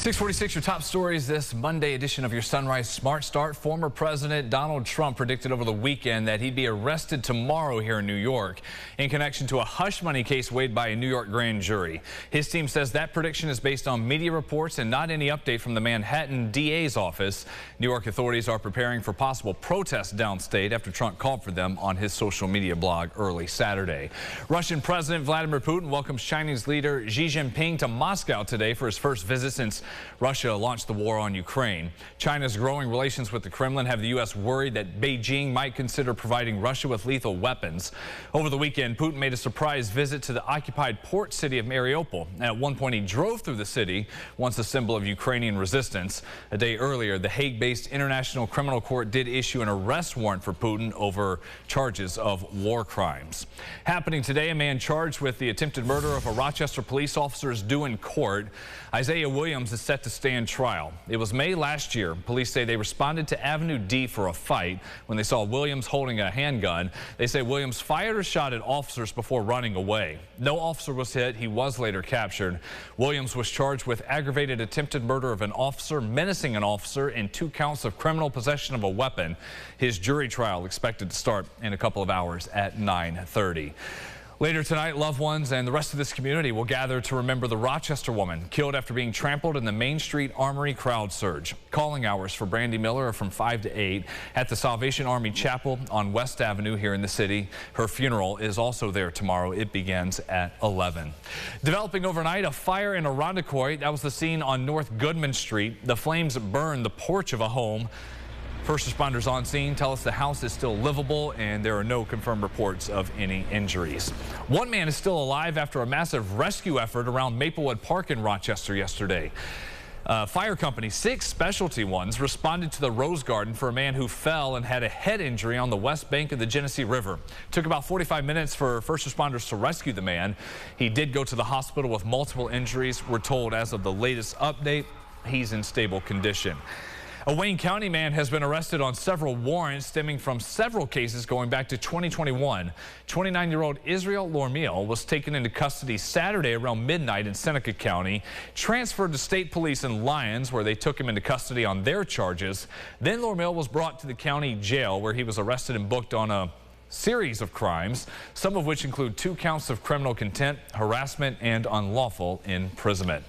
646, your top stories this Monday edition of your Sunrise Smart Start. Former President Donald Trump predicted over the weekend that he'd be arrested tomorrow here in New York in connection to a hush money case weighed by a New York grand jury. His team says that prediction is based on media reports and not any update from the Manhattan DA's office. New York authorities are preparing for possible protests downstate after Trump called for them on his social media blog early Saturday. Russian President Vladimir Putin welcomes Chinese leader Xi Jinping to Moscow today for his first visit since Russia launched the war on Ukraine. China's growing relations with the Kremlin have the U.S. worried that Beijing might consider providing Russia with lethal weapons. Over the weekend, Putin made a surprise visit to the occupied port city of Mariupol. At one point, he drove through the city, once a symbol of Ukrainian resistance. A day earlier, the Hague-based International Criminal Court did issue an arrest warrant for Putin over charges of war crimes. Happening today, a man charged with the attempted murder of a Rochester police officer is due in court. Isaiah Williams is set to stand trial. It was May last year. Police say they responded to Avenue D for a fight when they saw Williams holding a handgun. They say Williams fired a shot at officers before running away. No officer was hit. He was later captured. Williams was charged with aggravated attempted murder of an officer, menacing an officer, and 2 counts of criminal possession of a weapon. His jury trial expected to start in a couple of hours at 9:30. Later tonight, loved ones and the rest of this community will gather to remember the Rochester woman killed after being trampled in the Main Street Armory crowd surge. Calling hours for Brandy Miller are from 5 to 8 at the Salvation Army Chapel on West Avenue here in the city. Her funeral is also there tomorrow. It begins at 11. Developing overnight, a fire in Irondequoit. That was the scene on North Goodman Street. The flames burned the porch of a home. First responders on scene tell us the house is still livable and there are no confirmed reports of any injuries. One man is still alive after a massive rescue effort around Maplewood Park in Rochester yesterday. Fire company, 6 specialty ones, responded to the Rose Garden for a man who fell and had a head injury on the west bank of the Genesee River. It took about 45 minutes for first responders to rescue the man. He did go to the hospital with multiple injuries. We're told as of the latest update, he's in stable condition. A Wayne County man has been arrested on several warrants stemming from several cases going back to 2021. 29-year-old Israel Lormiel was taken into custody Saturday around midnight in Seneca County, transferred to state police in Lyons, where they took him into custody on their charges. Then Lormiel was brought to the county jail, where he was arrested and booked on a series of crimes, some of which include 2 counts of criminal contempt, harassment, and unlawful imprisonment.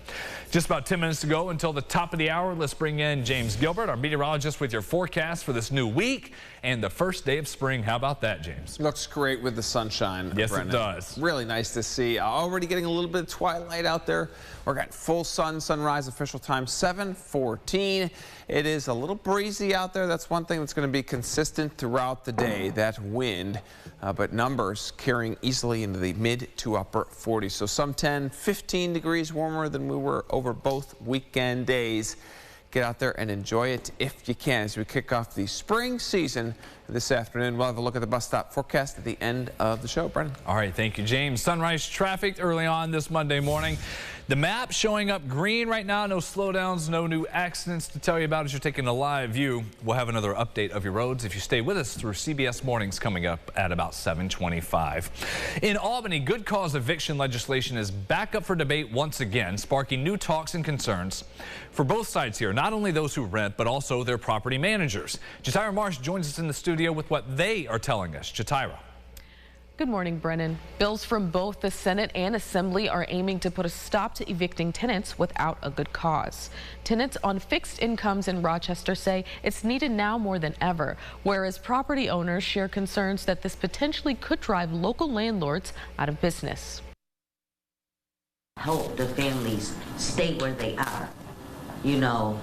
Just about 10 minutes to go until the top of the hour. Let's bring in James Gilbert, our meteorologist, with your forecast for this new week and the first day of spring. How about that, James? Looks great with the sunshine. Yes, Brendan. It does. Really nice to see. Already getting a little bit of twilight out there. We're got full sunrise official time 7:14. It is a little breezy out there. That's one thing that's going to be consistent throughout the day, that wind. But numbers carrying easily into the mid to upper 40s. So some 10, 15 degrees warmer than we were over both weekend days. Get out there and enjoy it if you can as we kick off the spring season this afternoon. We'll have a look at the bus stop forecast at the end of the show, Brendan. All right, thank you, James. Sunrise traffic early on this Monday morning. The map showing up green right now. No slowdowns, no new accidents to tell you about as you're taking a live view. We'll have another update of your roads if you stay with us through CBS Mornings coming up at about 7:25. In Albany, good cause eviction legislation is back up for debate once again, sparking new talks and concerns for both sides here, not only those who rent, but also their property managers. Jatira Marsh joins us in the studio with what they are telling us. Jatira. Good morning, Brennan. Bills from both the Senate and Assembly are aiming to put a stop to evicting tenants without a good cause. Tenants on fixed incomes in Rochester say it's needed now more than ever, whereas property owners share concerns that this potentially could drive local landlords out of business. Help the families stay where they are. You know,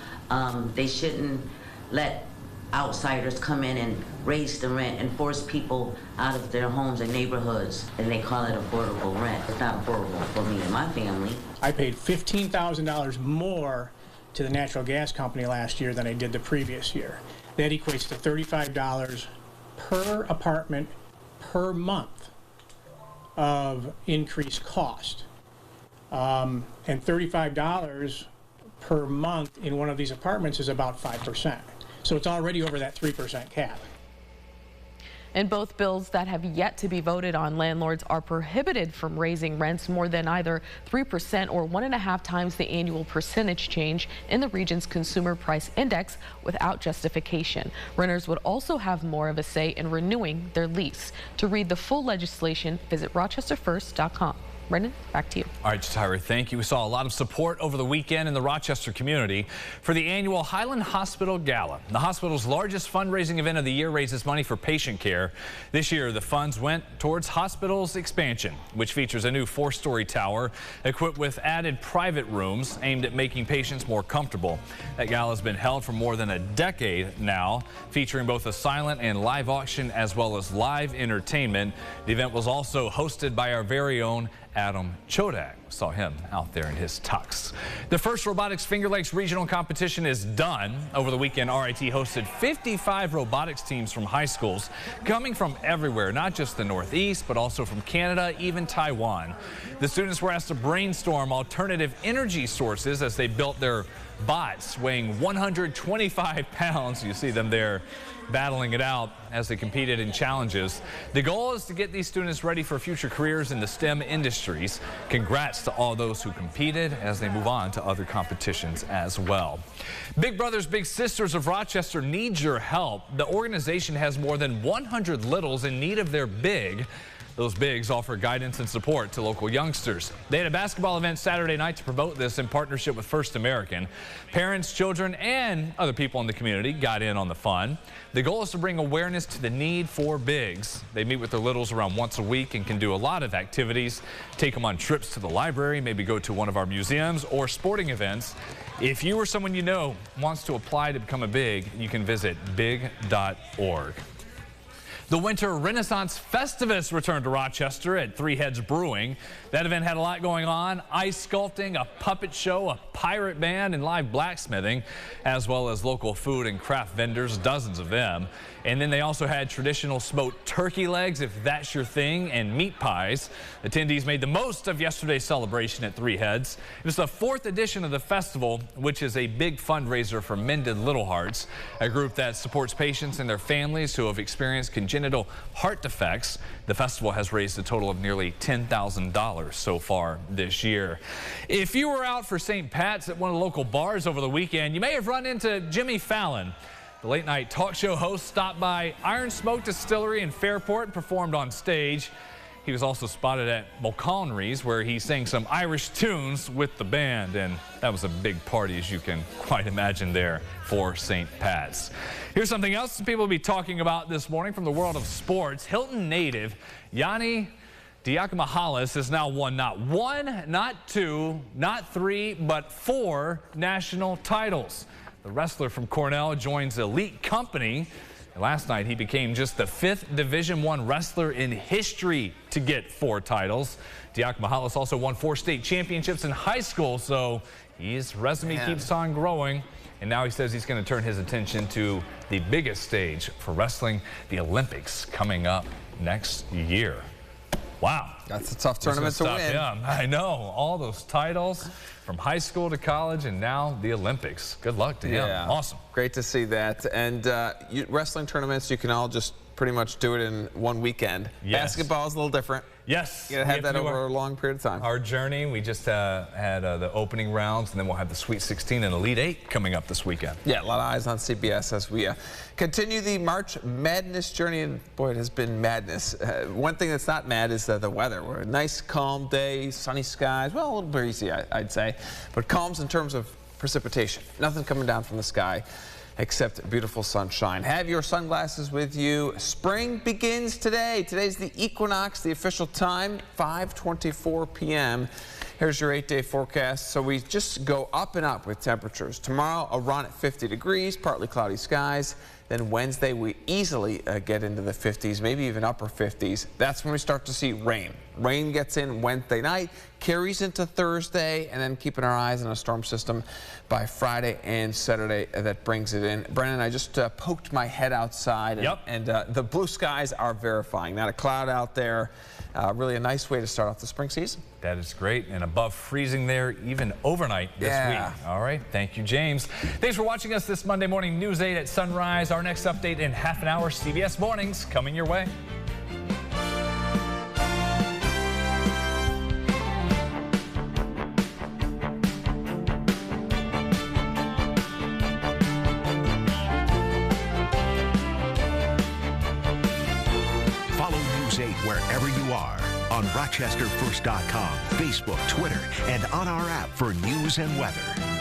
they shouldn't let outsiders come in and raise the rent and force people out of their homes and neighborhoods, and they call it affordable rent. It's not affordable for me and my family. I paid $15,000 more to the natural gas company last year than I did the previous year. That equates to $35 per apartment per month of increased cost. And $35 per month in one of these apartments is about 5%. So it's already over that 3% cap. In both bills that have yet to be voted on, landlords are prohibited from raising rents more than either 3% or 1.5 times the annual percentage change in the region's consumer price index without justification. Renters would also have more of a say in renewing their lease. To read the full legislation, visit rochesterfirst.com. Brendan, back to you. All right, Tyra, thank you. We saw a lot of support over the weekend in the Rochester community for the annual Highland Hospital Gala. The hospital's largest fundraising event of the year raises money for patient care. This year, the funds went towards hospital's expansion, which features a new 4-story tower equipped with added private rooms aimed at making patients more comfortable. That gala has been held for more than a decade now, featuring both a silent and live auction as well as live entertainment. The event was also hosted by our very own Adam Chodak. Saw him out there in his tux. The first Robotics Finger Lakes regional competition is done. Over the weekend, RIT hosted 55 robotics teams from high schools coming from everywhere, not just the Northeast, but also from Canada, even Taiwan. The students were asked to brainstorm alternative energy sources as they built their bots weighing 125 pounds. You see them there battling it out as they competed in challenges. The goal is to get these students ready for future careers in the STEM industries. Congrats to all those who competed as they move on to other competitions as well. Big Brothers Big Sisters of Rochester needs your help. The organization has more than 100 littles in need of their big. Those bigs offer guidance and support to local youngsters. They had a basketball event Saturday night to promote this in partnership with First American. Parents, children, and other people in the community got in on the fun. The goal is to bring awareness to the need for bigs. They meet with their littles around once a week and can do a lot of activities. Take them on trips to the library, maybe go to one of our museums or sporting events. If you or someone you know wants to apply to become a big, you can visit big.org. The Winter Renaissance Festivus returned to Rochester at Three Heads Brewing. That event had a lot going on: ice sculpting, a puppet show, a pirate band, and live blacksmithing, as well as local food and craft vendors, dozens of them. And then they also had traditional smoked turkey legs, if that's your thing, and meat pies. Attendees made the most of yesterday's celebration at Three Heads. It was the 4th edition of the festival, which is a big fundraiser for Mended Little Hearts, a group that supports patients and their families who have experienced congenital heart defects. The festival has raised a total of nearly $10,000 so far this year. If you were out for St. Pat's at one of the local bars over the weekend, you may have run into Jimmy Fallon. The late-night talk show host stopped by Iron Smoke Distillery in Fairport and performed on stage. He was also spotted at Mulconnery's, where he sang some Irish tunes with the band, and that was a big party, as you can quite imagine, there for St. Pat's. Here's something else people will be talking about this morning from the world of sports. Hilton native Yanni Diakomahalis has now won not 1, not 2, not 3, but 4 national titles. The wrestler from Cornell joins Elite Company. Last night, he became just the 5th Division I wrestler in history to get 4 titles. Diakomahalis also won 4 state championships in high school, so his resume keeps on growing. And now he says he's going to turn his attention to the biggest stage for wrestling, the Olympics, coming up next year. Wow. That's a tough tournament to win. Yeah, I know. All those titles from high school to college and now the Olympics. Good luck to him. Awesome. Great to see that. And wrestling tournaments, you can all just pretty much do it in one weekend. Yes. Basketball is a little different. Yes. You gotta have that over a long period of time. Our journey, we just had the opening rounds, and then we'll have the Sweet 16 and Elite 8 coming up this weekend. Yeah, a lot of eyes on CBS as we continue the March Madness journey, and boy, it has been madness. One thing that's not mad is the weather. We're a nice, calm day, sunny skies, well, a little breezy, I'd say, but calms in terms of precipitation. Nothing coming down from the sky except beautiful sunshine. Have your sunglasses with you. Spring begins today. Today's the equinox, the official time, 5:24 p.m. Here's your 8-day forecast. So we just go up and up with temperatures. Tomorrow, a run at 50 degrees, partly cloudy skies. Then Wednesday, we easily get into the 50s, maybe even upper 50s. That's when we start to see rain. Rain gets in Wednesday night, carries into Thursday, and then keeping our eyes on a storm system by Friday and Saturday that brings it in. Brennan, I just poked my head outside, and the blue skies are verifying. Not a cloud out there. Really a nice way to start off the spring season. That is great. And and above freezing there even overnight this week. All right. Thank you, James. Thanks for watching us this Monday morning. News 8 at sunrise. Our next update in half an hour. CBS Mornings coming your way. Follow News 8 wherever you are on RochesterFirst.com, Facebook, Twitter, and on our app for news and weather.